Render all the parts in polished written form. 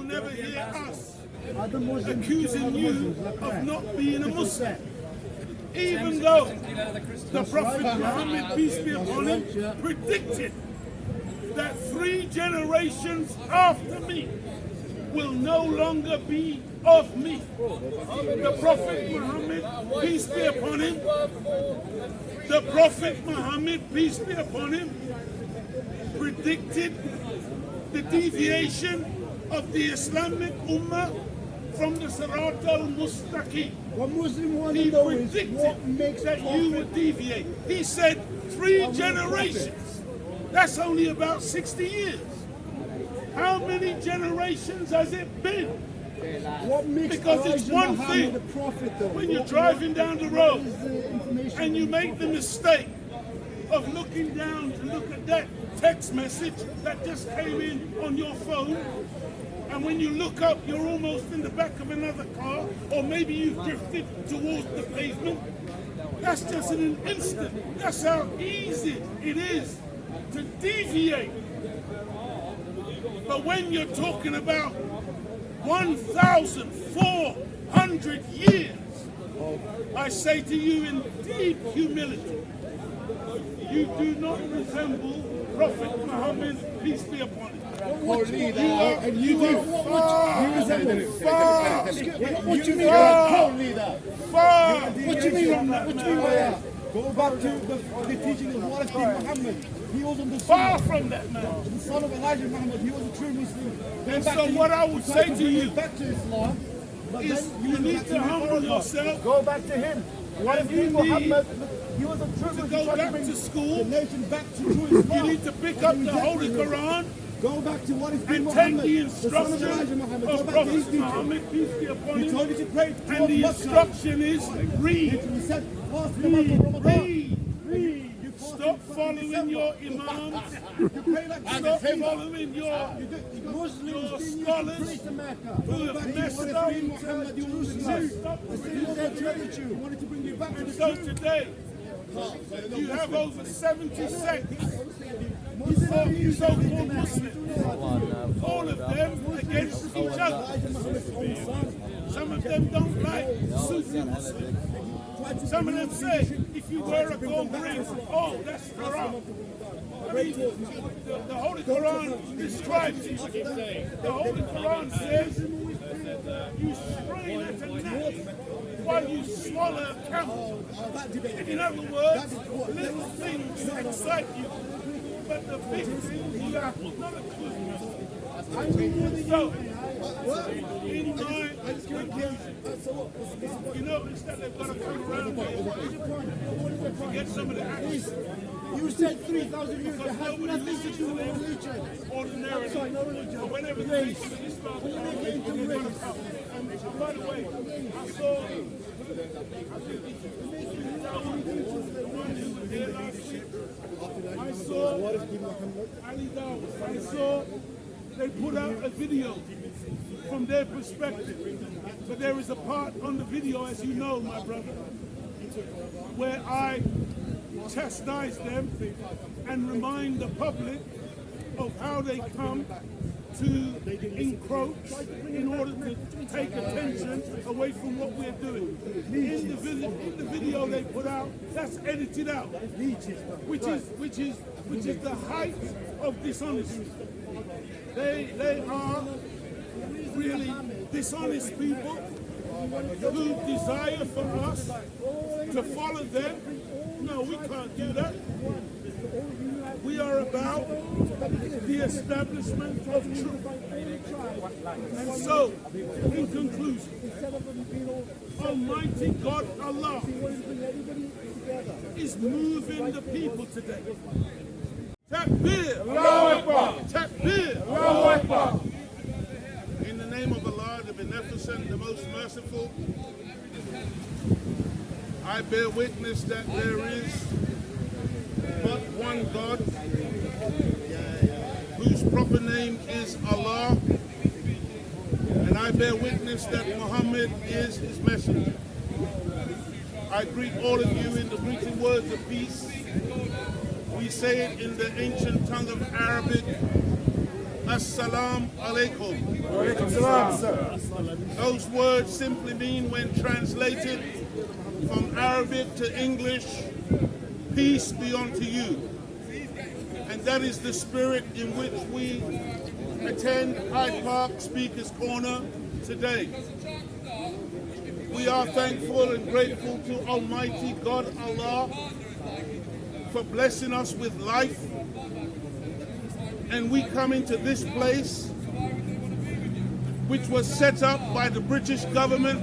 will never hear us accusing you of not being a Muslim. Even though the Prophet Muhammad, peace be upon him, predicted that 3 generations after me will no longer be of me. The Prophet Muhammad, peace be upon him, the Prophet Muhammad, peace be upon him, predicted the deviation of the Islamic Ummah from the Sirat al-Mustaqim. He predicted that you would deviate. He said 3 generations. That's only about 60 years. How many generations has it been? Because it's one thing when you're driving down the road and you make the mistake of looking down to look at that text message that just came in on your phone, and when you look up you're almost in the back of another car, or maybe you've drifted towards the pavement. That's just in an instant. That's how easy it is to deviate. But when you're talking about 1,400 years, I say to you in deep humility, you do not resemble Prophet Muhammad, peace be upon him. What do you mean? By that? Go back to the teaching of Muhammad. He was on the far from that man. The son of Elijah Muhammad. He was a true Muslim. And so what I would say to you back to Islam is you need to humble yourself. Go back to him. And you need he was a true to go back to school. The nation back to true Islam. You need to pick up the Holy Quran. Go back to what is and take the instruction of Prophet Muhammad, peace be upon him. And the instruction is read. Read. Stop following your imams. Stop following your scholars who have messed up. And so today, you have over 70 sects. So-called Muslims, all of them against each other. Some of them don't like Sufi Muslims. Some of them say, if you wear a gold ring, oh, that's haram. I mean, the Holy Quran describes it. The Holy Quran says, you strain at a gnat while you swallow a camel. In other words, little things excite you. But the big thing, you have none of it. So, in my conclusion, you notice that they've got to come around here to get some of the action. You said 3,000 years, because has nothing to do with religion. Ordinarily, but whenever the nation is found, they're going to come. And by the way, I saw, I saw they put out a video from their perspective. But there is a part on the video, as you know, my brother, where I chastise them and remind the public of how they come to encroach in order to take attention away from what we're doing. In the video they put out, that's edited out, which is the height of dishonesty. They are really dishonest people who desire for us to follow them. No, we can't do that. We are about the establishment of truth. And so, in conclusion, Almighty God Allah is moving the people today. Takbir! Allahu Akbar! Takbir! Allahu Akbar! In the name of Allah, the Beneficent, the Most Merciful, I bear witness that there is but one God, whose proper name is Allah, and I bear witness that Muhammad is his messenger. I greet all of you in the greeting words of peace. We say it in the ancient tongue of Arabic, Assalamu alaikum. Salam. Those words simply mean, when translated from Arabic to English, peace be unto you. And that is the spirit in which we attend Hyde Park Speaker's Corner today. We are thankful and grateful to Almighty God Allah for blessing us with life. And we come into this place, which was set up by the British government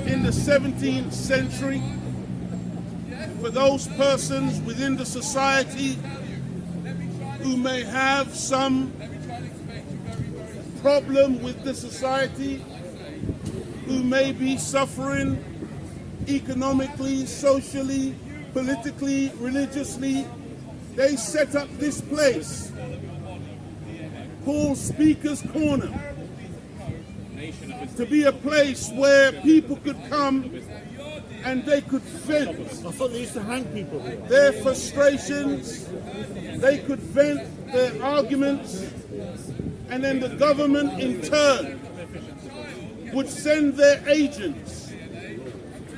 in the 17th century, for those persons within the society who may have some problem with the society, who may be suffering economically, socially, politically, religiously. They set up this place called Speaker's Corner to be a place where people could come and they could vent I thought they used to hang people here. their frustrations, they could vent their arguments, and then the government in turn would send their agents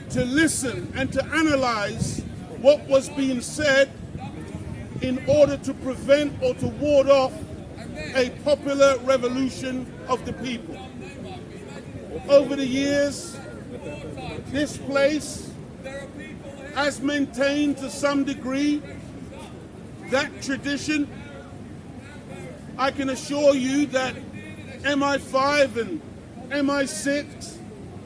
to listen and to analyze what was being said in order to prevent or to ward off a popular revolution of the people. Over the years, this place has maintained to some degree that tradition. I can assure you that MI5 and MI6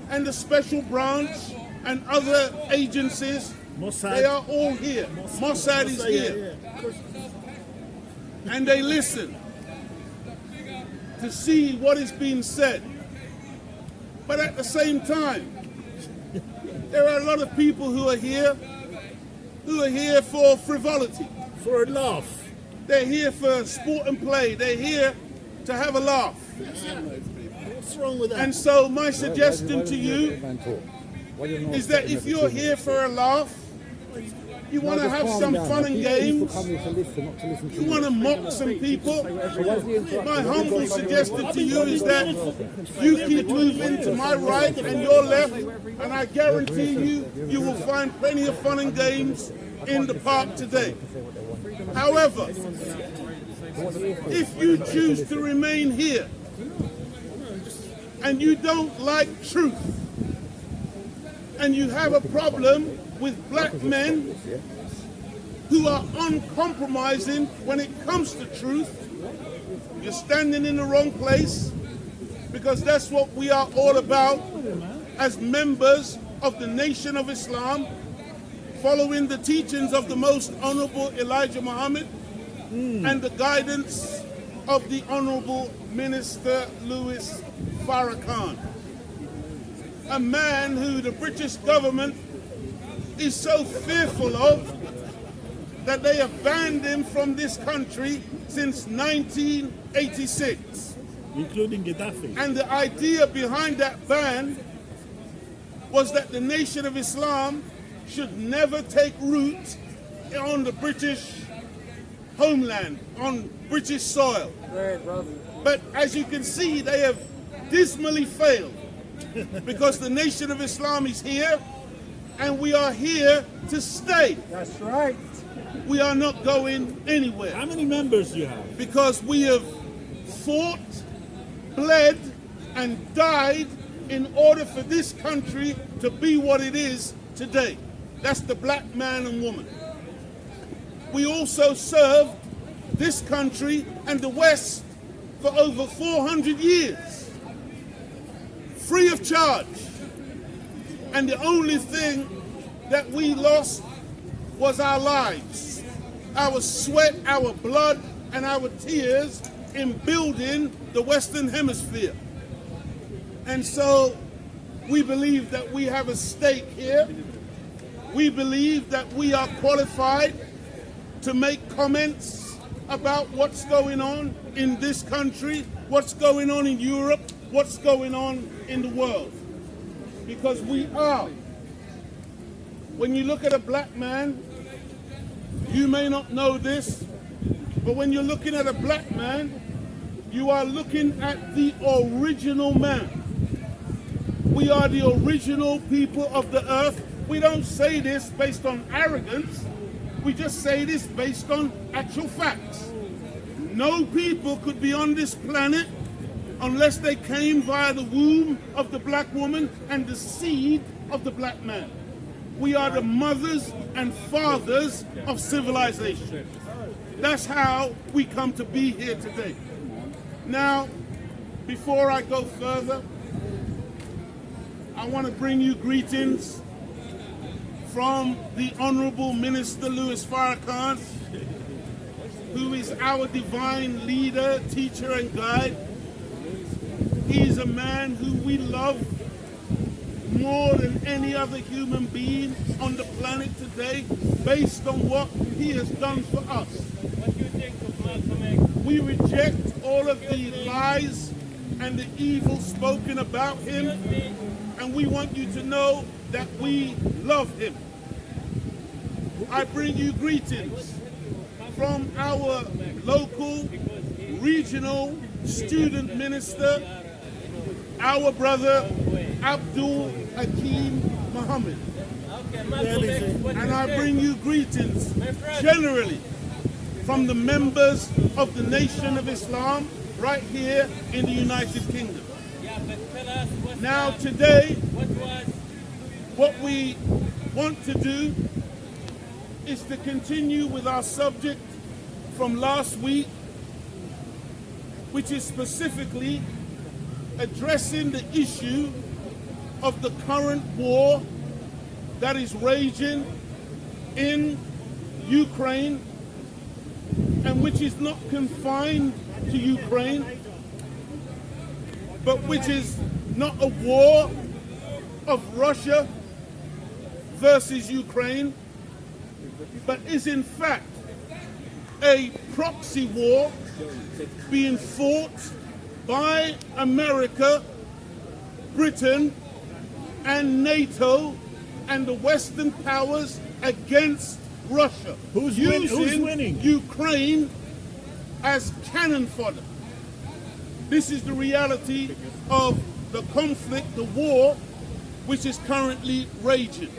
and the special branch and other agencies, they are all here. Mossad is here. And they listen to see what is being said. But at the same time, there are a lot of people who are here for frivolity. For a laugh. They're here for sport and play. They're here to have a laugh. What's wrong with that? And so my suggestion to you is that if you're here for a laugh, you want to have some fun and games, you want to mock some people, my humble suggestion to you is that you keep moving to my right and your left, and I guarantee you, you will find plenty of fun and games in the park today. However, if you choose to remain here and you don't like truth, and you have a problem with black men who are uncompromising when it comes to truth, you're standing in the wrong place, because that's what we are all about as members of the Nation of Islam, following the teachings of the Most Honorable Elijah Mohammad and the guidance of the Honorable Minister Louis Farrakhan, a man who the British government is so fearful of that they have banned him from this country since 1986. Including Gaddafi. And the idea behind that ban was that the Nation of Islam should never take root on the British homeland, on British soil. But as you can see, they have dismally failed, because the Nation of Islam is here, and we are here to stay. That's right. We are not going anywhere. How many members do you have? Because we have fought, bled, and died in order for this country to be what it is today. That's the black man and woman. We also served this country and the West for over 400 years, free of charge. And the only thing that we lost was our lives, our sweat, our blood, and our tears in building the Western Hemisphere. And so we believe that we have a stake here. We believe that we are qualified to make comments about what's going on in this country, what's going on in Europe, what's going on in the world. Because we are. When you look at a black man, you may not know this, but when you're looking at a black man, you are looking at the original man. We are the original people of the earth. We don't say this based on arrogance. We just say this based on actual facts. No people could be on this planet unless they came via the womb of the black woman and the seed of the black man. We are the mothers and fathers of civilization. That's how we come to be here today. Now, before I go further, I want to bring you greetings from the Honorable Minister Louis Farrakhan, who is our divine leader, teacher, and guide. He's a man who we love more than any other human being on the planet today, based on what he has done for us. What do you think of Malcolm X? We reject all of the lies and the evil spoken about him, and we want you to know that we love him. I bring you greetings from our local, regional student minister, our brother Abdul Hakim Mohammad. And I bring you greetings generally from the members of the Nation of Islam right here in the United Kingdom. Now today, what we want to do is to continue with our subject from last week, which is specifically addressing the issue of the current war that is raging in Ukraine, and which is not confined to Ukraine, but which is not a war of Russia versus Ukraine, but is in fact a proxy war being fought by America, Britain, and NATO and the Western powers against Russia, Who's winning? Ukraine as cannon fodder. This is the reality of the conflict, the war, which is currently raging.